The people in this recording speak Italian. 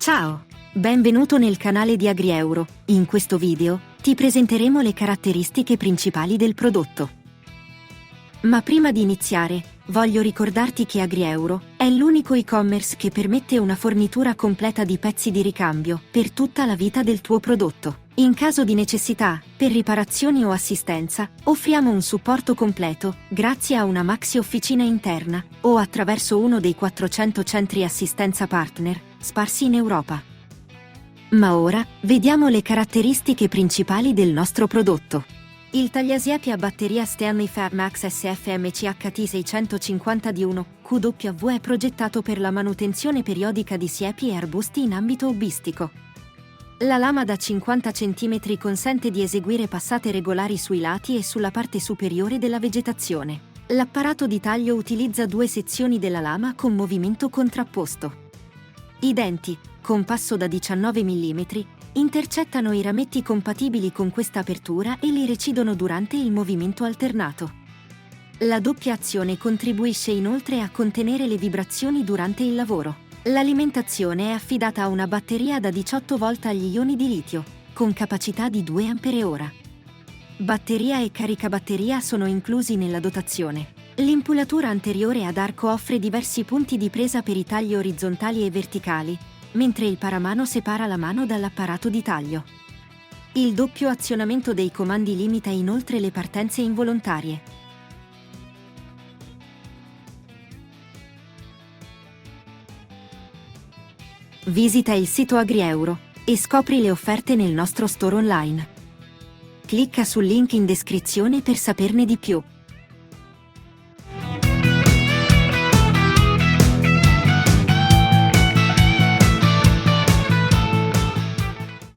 Ciao! Benvenuto nel canale di AgriEuro. In questo video ti presenteremo le caratteristiche principali del prodotto. Ma prima di iniziare, voglio ricordarti che AgriEuro è l'unico e-commerce che permette una fornitura completa di pezzi di ricambio per tutta la vita del tuo prodotto. In caso di necessità, per riparazioni o assistenza, offriamo un supporto completo grazie a una maxi officina interna o attraverso uno dei 400 centri assistenza partner sparsi in Europa. Ma ora, vediamo le caratteristiche principali del nostro prodotto. Il tagliasiepi a batteria Stanley FarmAx SFMCHT 650 di 1 kW è progettato per la manutenzione periodica di siepi e arbusti in ambito hobbistico. La lama da 50 cm consente di eseguire passate regolari sui lati e sulla parte superiore della vegetazione. L'apparato di taglio utilizza due sezioni della lama con movimento contrapposto. I denti, con passo da 19 mm, intercettano i rametti compatibili con questa apertura e li recidono durante il movimento alternato. La doppia azione contribuisce inoltre a contenere le vibrazioni durante il lavoro. L'alimentazione è affidata a una batteria da 18 volt agli ioni di litio, con capacità di 2 Ah. Batteria e caricabatteria sono inclusi nella dotazione. L'impugnatura anteriore ad arco offre diversi punti di presa per i tagli orizzontali e verticali, mentre il paramano separa la mano dall'apparato di taglio. Il doppio azionamento dei comandi limita inoltre le partenze involontarie. Visita il sito AgriEuro e scopri le offerte nel nostro store online. Clicca sul link in descrizione per saperne di più.